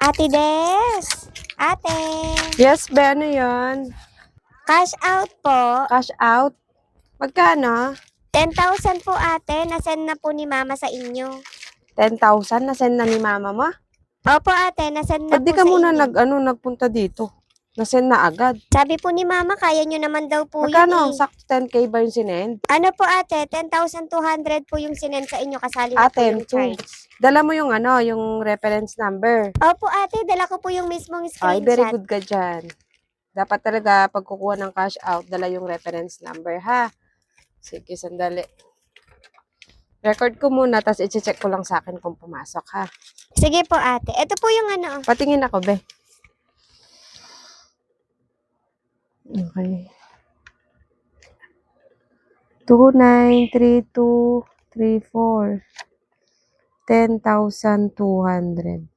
Ate Des! Ate! Yes, be, ano yan? Cash out po. Cash out? Magkano? 10,000 po ate. Nasend na po ni mama sa inyo. 10,000 na send na ni mama mo? Opo ate, nasend na Ba't po di ka sa muna inyo. nagpunta dito? Na-send na agad. Sabi po ni mama, kaya nyo naman daw po Magkano? yun eh. Sakto 10K ba yung sinend? Ano po ate, 10,200 po yung sinend sa inyo. Kasali Ah, na po yung 10,2. charge. Dala mo yung yung reference number. Opo ate, dala ko po yung mismong Ay, very screenshot. good ka dyan. Dapat talaga pag kukuha ng cash out, dala yung reference number, ha? Sige, sandali. Record ko muna, tapos i-check ko lang sa akin kung pumasok, ha? Sige po ate. Ito po yung ano. Patingin ako, be. Okay. 293234. 10,200.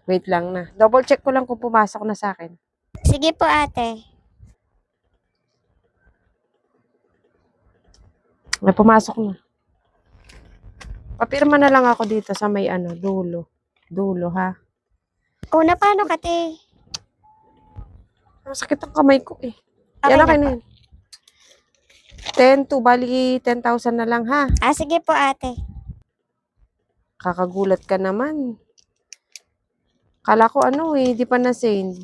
Wait lang na. Double check ko lang kung pumasok na sa akin. Sige po ate. May pumasok na. Papirma na lang ako dito sa may dulo. Dulo, ha? Una paano kate? Sakit ang kamay ko eh. Okay Yan na akin po. na yun. 10 to, bali 10,000 na lang, ha? Ah, sige po ate. Kakagulat ka naman. Kala ko di pa na-send.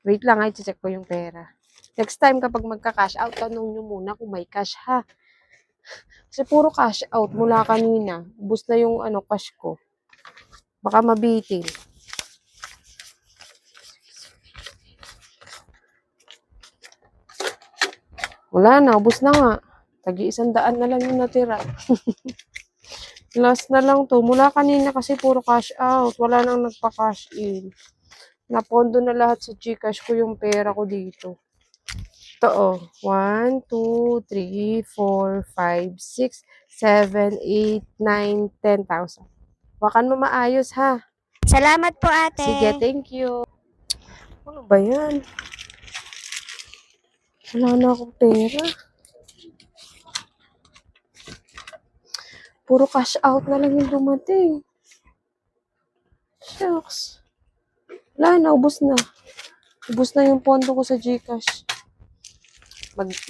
Wait lang, i-check ko yung pera. Next time kapag magka-cash out, tanong nyo muna kung may cash, ha? Kasi puro cash out mula kanina. Ubus na yung cash ko. Baka mabitin. Wala na, ubus na nga. Tagi-100 na lang yung natira. Last na lang to. Mula kanina kasi puro cash out. Wala nang nagpa-cash in. Napondo na lahat sa GCash ko yung pera ko dito. Ito 1, 2, 3, 4, 5, 6, 7, 8, 9, 10,000. Wakan mo maayos, ha? Salamat po ate. Sige, thank you. Ano ba yan? Wala na akong pera. Puro cash out na lang yung dumating. Shucks. Wala na, ubos na. Ubos na yung pondo ko sa GCash.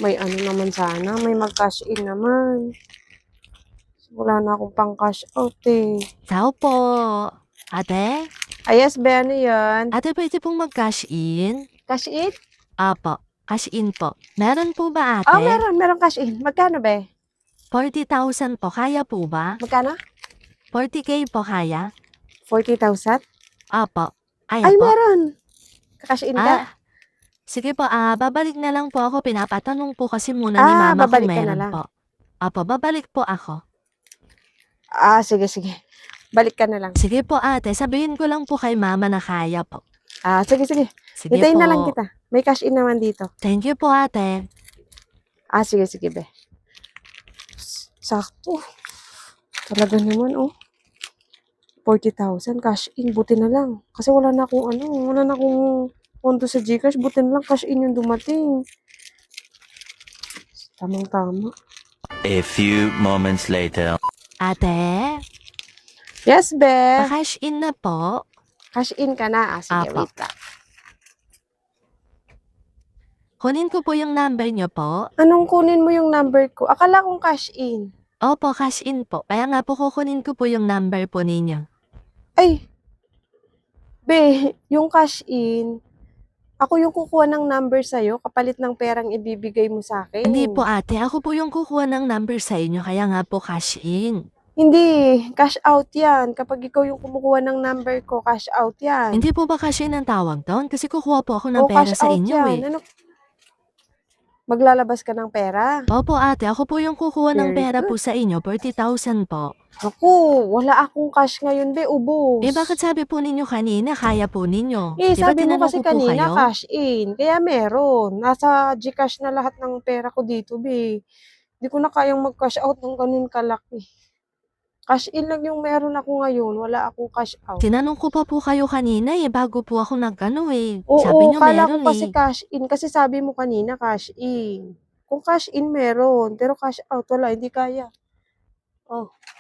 May naman sana. May mag-cash in naman. Wala na akong pang cash out eh. Tao po. Ate? Yes, be, ano yan? Ate, pwede pong mag-cash in? Cash in? Apo, cash in po. Meron po ba ate? Oh, meron cash in. Magkano, be? 40,000 po, kaya po ba? Magkano? 40K po kaya? 40,000? Apo. Ay, po. meron. Kakash in ka? Sige po, babalik na lang po ako. Pinapatanong po kasi muna ni mama kung babalik ka na meron lang. po. Apo, babalik po ako. Sige. Balik ka na lang. Sige po ate, sabihin ko lang po kay mama na kaya po. Sige. Sige Hintayin po. na lang kita. May cash in naman dito. Thank you po ate. Sige, be. Sakto. Talaga naman, 40,000 cash in. Buti na lang. Kasi wala na akong pondo sa GCash. Buti na lang cash in yung dumating. Tamang-tama. A few moments later. Ate, Yes, be. pa-cash in na po. Cash in ka na. Sige, Apo. wait lang. Kunin ko po yung number niyo po. Anong kunin mo yung number ko? Akala kong cash in. Opo, cash in po. Kaya nga po kukunin ko po yung number po ninyo. Ay, be, yung cash in, ako yung kukuha ng number sa'yo kapalit ng perang ibibigay mo sa akin. Hindi po ate, ako po yung kukuha ng number sa inyo, kaya nga po cash in. Hindi, cash out yan. Kapag ikaw yung kumukuha ng number ko, cash out yan. Hindi po ba cash in ang tawag doon? Kasi kukuha po ako ng O, pera cash sa out inyo yan. eh. Maglalabas ka ng pera? Opo ate, ako po yung kukuha ng Very pera good. po sa inyo, 40,000 po. Ako, wala akong cash ngayon, be, ubos. Bakit sabi po ninyo kanina, kaya po ninyo? Sabi mo tinanong kasi ko po kanina, kayo? cash in. Kaya meron. Nasa GCash na lahat ng pera ko dito, be. Hindi ko na kayang mag-cash out ng ganun kalaki. Cash in lang yung meron ako ngayon. Wala akong cash out. Tinanong ko pa po kayo kanina bago po ako nag-ano sabi Oo, nyo kala ko meron kasi cash in. Kasi sabi mo kanina, cash in. Kung cash in, meron. Pero cash out, wala. Hindi kaya.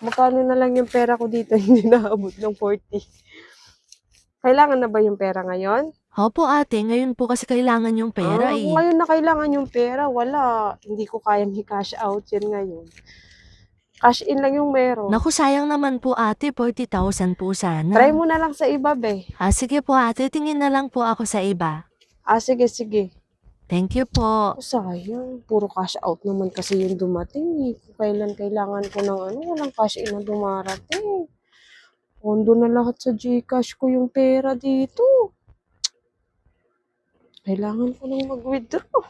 Magkano na lang yung pera ko dito? Hindi naabot ng 40. Kailangan na ba yung pera ngayon? Opo ate, ngayon po kasi kailangan yung pera Kung eh. ngayon na kailangan yung pera, wala. Hindi ko kayang i-cash out yan ngayon. Cash in lang yung meron. Naku, sayang naman po ate, 40,000 po sana. Try mo na lang sa iba, be. Sige po ate, tingin na lang po ako sa iba. Sige, sige. Thank you po. Sayang. Puro cash out naman kasi yung dumating. Kung kailan kailangan ko ng walang cash in na dumarating. Pondo na lahat sa GCash ko yung pera dito. Kailangan ko nang mag-withdraw.